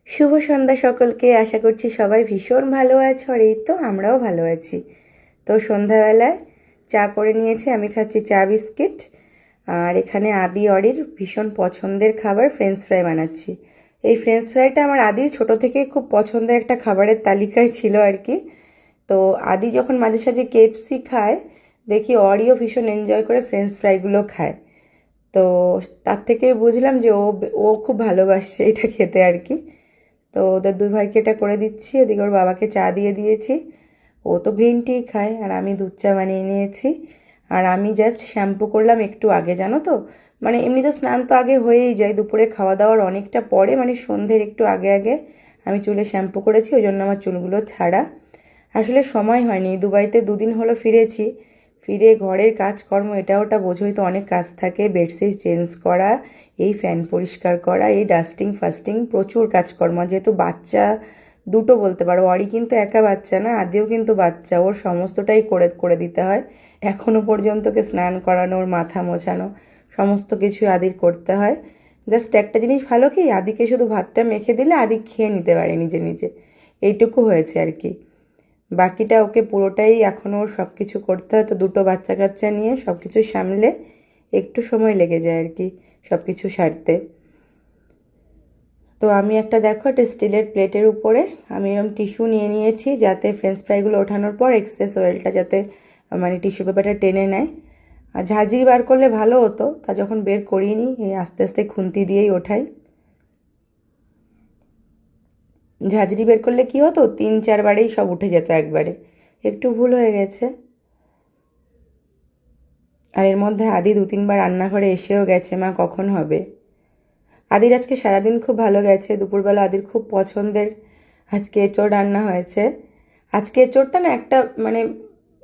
শুভ সন্ধ্যা সকলকে। আশা করছি সবাই ভীষণ ভালো আছো, আর এই তো আমরাও ভালো আছি। তো সন্ধ্যাবেলায় চা করে নিয়েছি, আমি খাচ্ছি চা বিস্কিট। আর এখানে আদি অরির ভীষণ পছন্দের খাবার ফ্রেঞ্চ ফ্রাই বানাচ্ছি। এই ফ্রেঞ্চ ফ্রাইটা আমার আদির ছোট থেকে খুব পছন্দের একটা খাবারের তালিকায় ছিল আর কি। তো আদি যখন মাঝে সাঝে কেএফসি খায়, দেখি অরিও ভীষণ এনজয় করে ফ্রেঞ্চ ফ্রাইগুলো খায়। তো তার থেকে বুঝলাম যে ও ও খুব ভালোবাসছে এটা খেতে আর কি। তো ওদের দুই ভাইকে এটা করে দিচ্ছি, এদিকে ওর বাবাকে চা দিয়ে দিয়েছি। ও তো গ্রিন টি খায় আর আমি দুধ চা বানিয়ে নিয়েছি। আর আমি জাস্ট শ্যাম্পু করলাম একটু আগে, জানো তো। মানে এমনি তো স্নান তো আগে হয়েই যায়, দুপুরে খাওয়া দাওয়ার অনেকটা পরে, মানে সন্ধ্যের একটু আগে আগে আমি চুলে শ্যাম্পু করেছি, ওই জন্য আমার চুলগুলো ছাড়া। আসলে সময় হয়নি, দুবাইতে দুদিন হলো ফিরেছি। ফিরে ঘরের কাজকর্ম এটা ওটা বোঝোই তো, অনেক কাজ থাকে, বেডশিট চেঞ্জ করা, এই ফ্যান পরিষ্কার করা, এই ডাস্টিং ফাস্টিং, প্রচুর কাজকর্ম। যেহেতু বাচ্চা দুটো বলতে পারো, অরি কিন্তু একা বাচ্চা না, আদিও কিন্তু বাচ্চা, ওর সমস্তটাই করে করে দিতে হয়। এখনো পর্যন্ত ওকে স্নান করানো, ওর মাথা মোছানো, সমস্ত কিছু আদির করতে হয়। জাস্ট একটা জিনিস ভালো কি, আদিকে শুধু ভাতটা মেখে দিলে আদি খেয়ে নিতে পারে নিজে নিজে, এইটুকু হয়েছে আর কি। বাকিটা ওকে পুরোটাই এখনও ওর সব কিছু করতে হয়। তো দুটো বাচ্চা কাচ্চা নিয়ে সব কিছু সামলে একটু সময় লেগে যায় আর কি সব কিছু সারতে। তো আমি একটা দেখো, একটা স্টিলের প্লেটের উপরে আমি এরকম টিস্যু নিয়ে নিয়েছি, যাতে ফ্রেঞ্চ ফ্রাইগুলো ওঠানোর পর এক্সেস অয়েলটা যাতে মানে টিস্যু পেপারটা টেনে নেয়। আর ঝাঁঝরি বার করলে ভালো হতো, তা যখন বের করিনি, এই আস্তে আস্তে খুন্তি দিয়েই ওঠাই। ঝাঁঝরি বের করলে কি হতো, 3-4 বারেই সব উঠে যেত একবারে। একটু ভুল হয়ে গেছে। আর এর মধ্যে আদি 2-3 বার রান্নাঘরে এসেও গেছে, মা কখন হবে। আদির আজকে সারাদিন খুব ভালো গেছে। দুপুরবেলা আদির খুব পছন্দের আজকে এঁচোড় রান্না হয়েছে। আজকে এঁচোড়টা না একটা মানে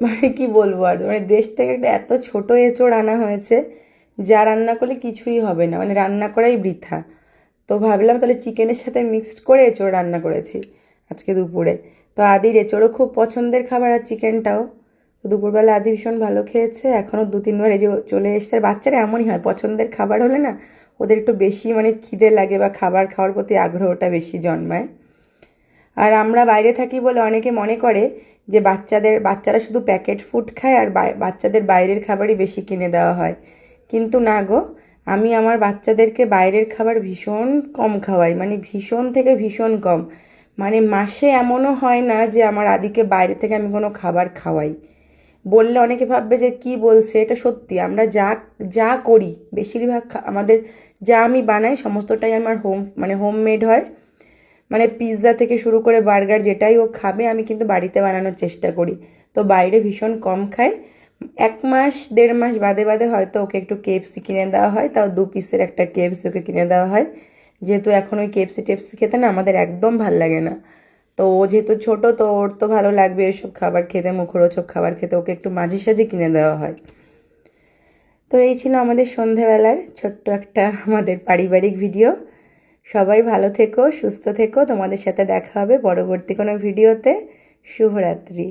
মানে কি বলবো আর, মানে দেশ থেকে একটা এত ছোট এঁচোড় আনা হয়েছে, যা রান্না করলে কিছুই হবে না, মানে রান্না করাই বৃথা। তো ভাবলাম তাহলে চিকেনের সাথে মিক্সড করে এঁচোড় রান্না করেছি আজকে দুপুরে। তো আদির এঁচোড়ও খুব পছন্দের খাবার, আর চিকেনটাও। তো দুপুরবেলা আদি ভীষণ ভালো খেয়েছে, এখনও 2-3 বার এই যে চলে এসছে। আর বাচ্চারা এমনই হয়, পছন্দের খাবার হলে না ওদের একটু বেশি মানে খিদে লাগে, বা খাবার খাওয়ার প্রতি আগ্রহটা বেশি জন্মায়। আর আমরা বাইরে থাকি বলে অনেকে মনে করে যে বাচ্চারা শুধু প্যাকেট ফুড খায়, আর বাচ্চাদের বাইরের খাবারই বেশি কিনে দেওয়া হয়। কিন্তু না গো, আমি আমার বাচ্চাদেরকে বাইরের খাবার ভীষণ কম খাওয়াই, মানে ভীষণ থেকে ভীষণ কম। মানে মাসে এমনও হয় না যে আমার আদিকে বাইরে থেকে আমি কোনো খাবার খাওয়াই। বললে অনেকে ভাববে যে কি বলছে, এটা সত্যি। আমরা যা যা করি বেশিরভাগ আমাদের যা আমি বানাই সমস্তটাই আমার মানে হোমমেড হয়। মানে পিৎজা থেকে শুরু করে বার্গার, যেটাই ও খাবে আমি কিন্তু বাড়িতে বানানোর চেষ্টা করি। তো বাইরে ভীষণ কম খাই। 1-1.5 মাস বাদে বাদে হয়তো ওকে একটু কেএফসি কিনে দেওয়া হয়, তাও 2 পিসের একটা কেএফসি ওকে কিনে দেওয়া হয়। যেহেতু এখন ওই কেএফসি টেপসি খেতে না আমাদের একদম ভাল লাগে না। তো ও যেহেতু ছোট, তো ওর তো ভালো লাগবে এসব খাবার খেতে, মুখরোচক খাবার খেতে, ওকে একটু মাঝে সাঝে কিনে দেওয়া হয়। তো এই ছিল আমাদের সন্ধেবেলার ছোট্ট একটা আমাদের পারিবারিক ভিডিও। সবাই ভালো থেকো, সুস্থ থেকো, তোমাদের সাথে দেখা হবে পরবর্তী কোনো ভিডিওতে। শুভরাত্রি।